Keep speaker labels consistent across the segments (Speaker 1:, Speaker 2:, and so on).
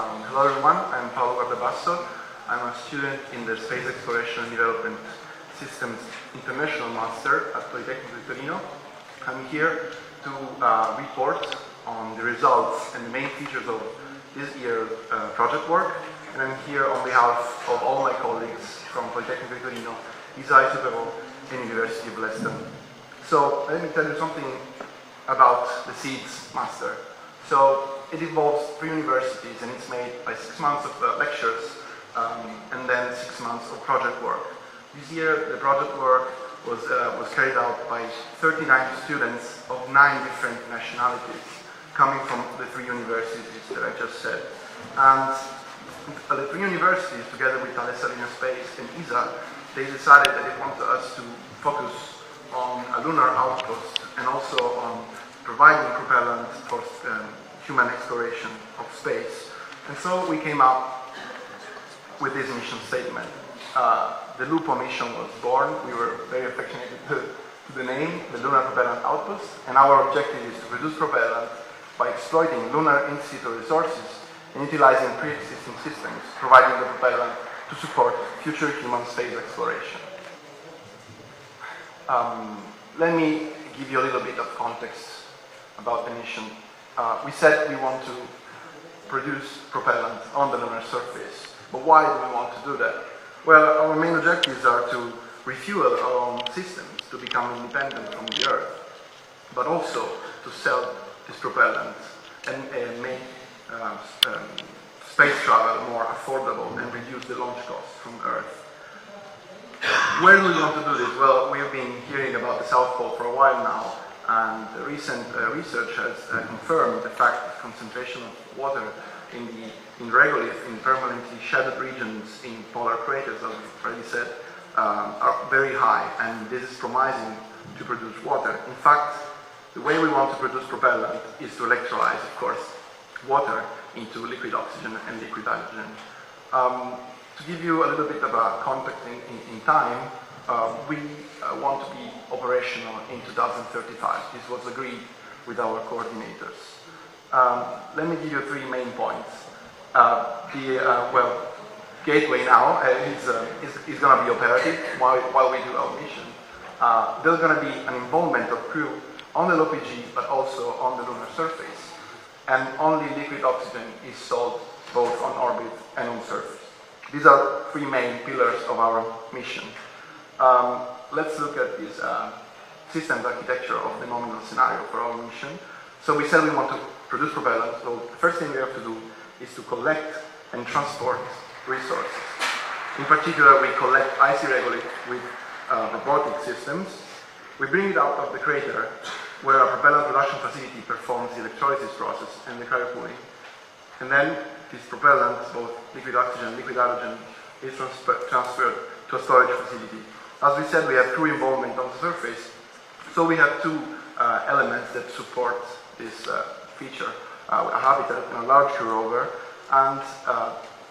Speaker 1: Hello everyone, I'm Paolo Guardabasso. I'm a student in the Space Exploration and Development Systems International Master at Politecnico di Torino. I'm here to report on the results and the main features of this year's project work. And I'm here on behalf of all my colleagues from Politecnico di Torino, IAC and University of Leicester. So let me tell you something about the SEEDS Master. So it involves 3 universities and it's made by 6 months of lectures and then 6 months of project work. This year the project work was carried out by 39 students of 9 different nationalities coming from the 3 universities that I just said. And the 3 universities, together with Alessandria Space and ESA, they decided that they wanted us to focus on a lunar outpost and also on providing propellant for human exploration of space. And so we came up with this mission statement. The LUPO mission was born. We were very affectionate to the name, the Lunar Propellant Outpost, and our objective is to produce propellant by exploiting lunar in situ resources and utilizing pre-existing systems, providing the propellant to support future human space exploration. Let me give you a little bit of context about the mission. We said we want to produce propellant on the lunar surface, but why do we want to do that? Well, our main objectives are to refuel our own systems to become independent from the Earth, but also to sell this propellant and make space travel more affordable and reduce the launch costs from Earth. Where do we want to do this? Well, we've been hearing about the South Pole for a while now, and recent research has confirmed the fact that concentration of water in regolith, in permanently shadowed regions in polar craters, as we've already said, are very high, and this is promising to produce water. In fact, the way we want to produce propellant is to electrolyze, of course, water into liquid oxygen and liquid hydrogen. To give you a little bit of a context in time, we want to be operational in 2035. This was agreed with our coordinators. Let me give you 3 main points. Gateway now is going to be operative while we do our mission. There's going to be an involvement of crew on the LPG, but also on the lunar surface. And only liquid oxygen is sold both on orbit and on surface. These are 3 main pillars of our mission. Let's look at this systems architecture of the nominal scenario for our mission. So we said we want to produce propellant, so the first thing we have to do is to collect and transport resources. In particular, we collect icy regolith with robotic systems. We bring it out of the crater, where a propellant production facility performs the electrolysis process and the cryocooling. And then this propellant, both liquid oxygen and liquid hydrogen, is transferred to a storage facility. As we said, we have crew involvement on the surface, so we have 2 elements that support this feature. A habitat and a large crew rover, and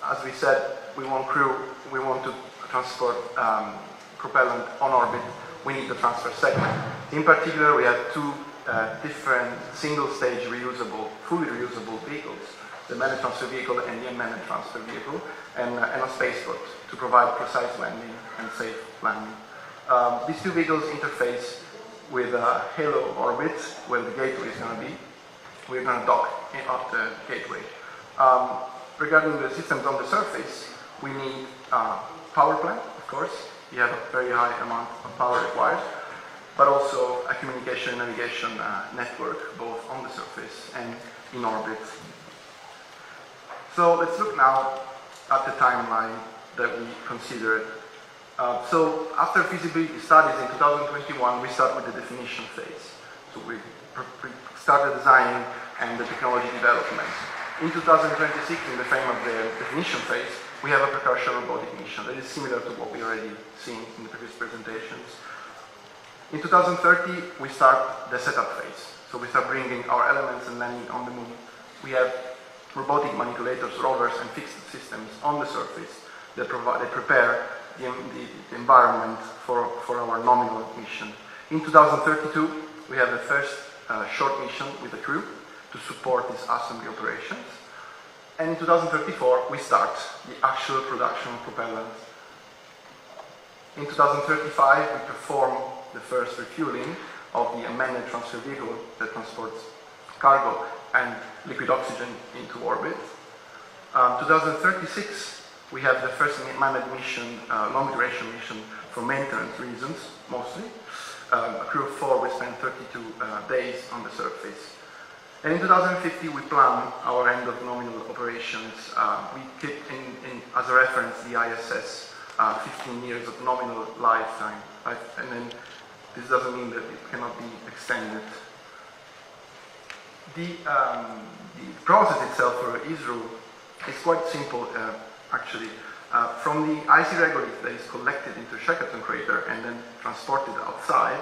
Speaker 1: as we said, we want to transport propellant on orbit. We need the transfer segment. In particular, we have 2 different single-stage reusable, fully reusable vehicles, the manned transfer vehicle and the unmanned transfer vehicle, and a spaceport to provide precise landing and safe landing. These 2 vehicles interface with a halo orbit where the gateway is going to be. We're going to dock at the gateway. Regarding the systems on the surface, we need a power plant, of course. You have a very high amount of power required, but also a communication and navigation network, both on the surface and in orbit. So let's look now at the timeline that we considered. So after feasibility studies in 2021, we start with the definition phase. So we started designing and the technology development. In 2026, in the frame of the definition phase, we have a precursor robotic mission that is similar to what we already seen in the previous presentations. In 2030, we start the setup phase. So we start bringing our elements and landing on the moon. We have robotic manipulators, rovers, and fixed systems on the surface that prepare the environment for our nominal mission. In 2032, we have the first short mission with the crew to support these assembly operations. And in 2034, we start the actual production of propellant. In 2035, we perform the first refueling of the amended transfer vehicle that transports cargo and liquid oxygen into orbit. 2036, we have the first manned mission, long duration mission for maintenance reasons, mostly. A crew of 4 will spend 32 days on the surface. And in 2050, we plan our end of nominal operations. We keep as a reference the ISS 15 years of nominal lifetime. And then this doesn't mean that it cannot be extended. The process itself for ISRO is quite simple, actually. From the IC regolith that is collected into Shackleton crater and then transported outside,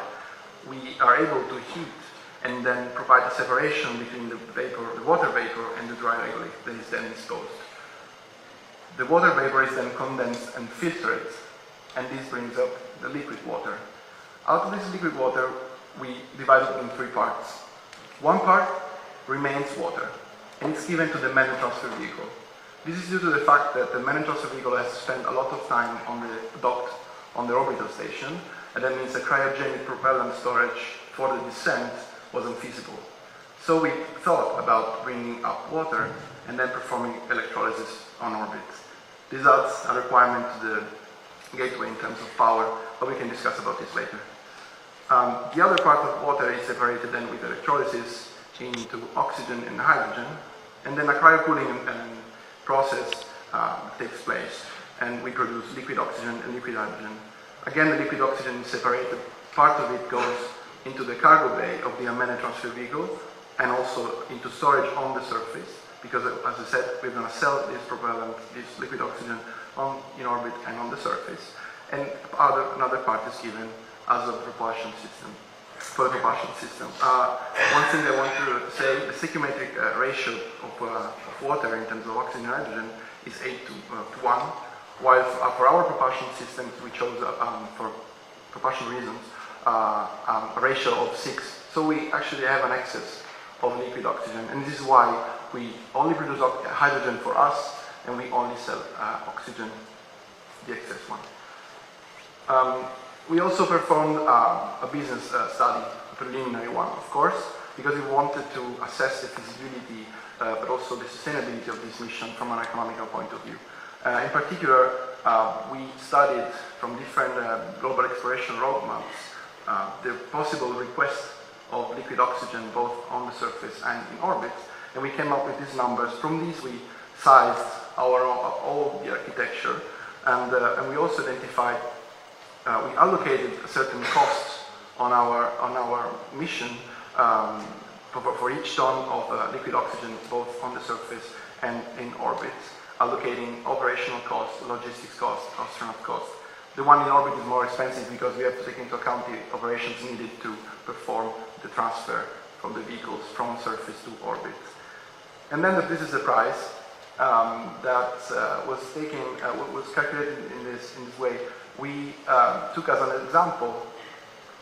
Speaker 1: we are able to heat and then provide a separation between the water vapor and the dry regolith that is then disposed. The water vapor is then condensed and filtered, and this brings up the liquid water. Out of this liquid water, we divide it in 3 parts. One part remains water, and it's given to the manned transfer vehicle. This is due to the fact that the manned transfer vehicle has spent a lot of time on the dock on the orbital station, and that means the cryogenic propellant storage for the descent was unfeasible. So we thought about bringing up water and then performing electrolysis on orbit. This adds a requirement to the gateway in terms of power, but we can discuss about this later. The other part of water is separated then with electrolysis into oxygen and hydrogen, and then a cryocooling process takes place, and we produce liquid oxygen and liquid hydrogen. Again, the liquid oxygen is separated. Part of it goes into the cargo bay of the amended transfer vehicle and also into storage on the surface, because as I said, we're going to sell this propellant, this liquid oxygen in orbit and on the surface. And another part is given as a propulsion system. For the propulsion system. One thing I want to say, the stoichiometric ratio of water in terms of oxygen and hydrogen is 8 to 1, while for our propulsion systems we chose, for propulsion reasons, a ratio of 6. So we actually have an excess of liquid oxygen, and this is why we only produce hydrogen for us, and we only sell oxygen, the excess one. We also performed a business study, a preliminary one, of course, because we wanted to assess the feasibility, but also the sustainability of this mission from an economical point of view. In particular, we studied from different global exploration roadmaps the possible request of liquid oxygen both on the surface and in orbit, and we came up with these numbers. From these, we sized all the architecture, and we also identified. We allocated certain costs on our mission for each ton of liquid oxygen, both on the surface and in orbit, allocating operational costs, logistics costs, astronaut costs. The one in orbit is more expensive because we have to take into account the operations needed to perform the transfer from the vehicles from surface to orbit. And then this is the price that was calculated in this way. We took as an example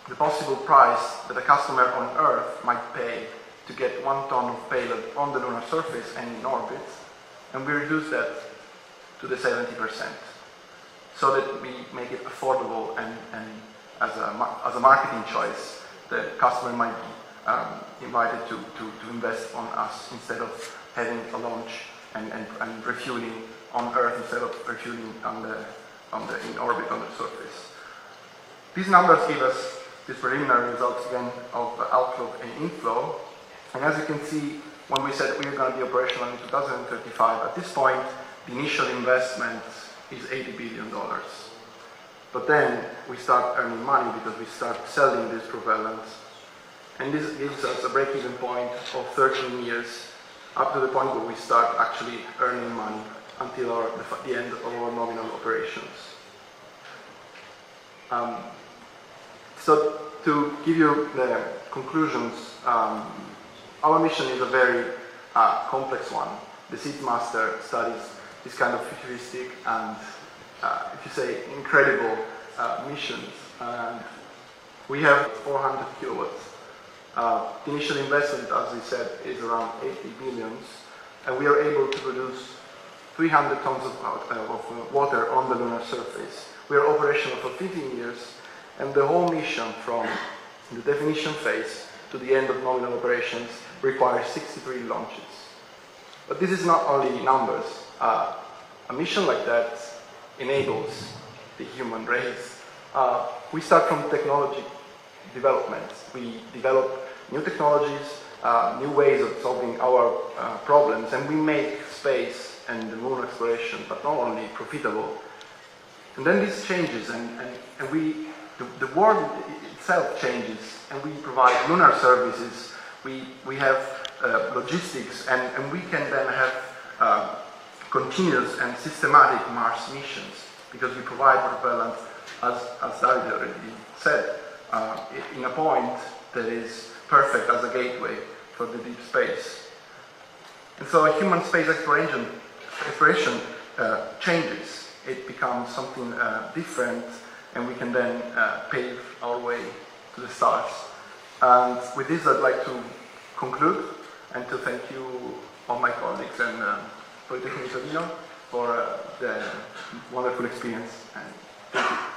Speaker 1: the possible price that a customer on Earth might pay to get 1 ton of payload on the lunar surface and in orbit, and we reduced that to the 70%, so that we make it affordable, and as a marketing choice, the customer might be invited to invest on us instead of having a launch and refueling on Earth instead of refueling in orbit on the surface. These numbers give us these preliminary results again of outflow and inflow. And as you can see, when we said we are going to be operational in 2035, at this point, the initial investment is $80 billion. But then we start earning money because we start selling these propellants. And this gives us a break-even point of 13 years, up to the point where we start actually earning money until the end of our nominal operations. So to give you the conclusions, our mission is a very complex one. The Seedmaster studies this kind of futuristic and, if you say, incredible missions. We have 400 kilowatts. The initial investment, as we said, is around 80 billions. and we are able to produce 300 tons of water on the lunar surface. We are operational for 15 years, and the whole mission from the definition phase to the end of nominal operations requires 63 launches. But this is not only numbers. A mission like that enables the human race. We start from technology development. We develop new technologies, new ways of solving our problems, and we make space and the moon exploration, but not only profitable. And then this changes, and the world itself changes, and we provide lunar services. We have logistics, and we can then have continuous and systematic Mars missions, because we provide propellant, as David already said, in a point that is perfect as a gateway for the deep space. And so a human space exploration changes. It becomes something different, and we can then pave our way to the stars. And with this, I'd like to conclude and to thank you, all my colleagues, and Polytechnic Torino for the wonderful experience. And thank you.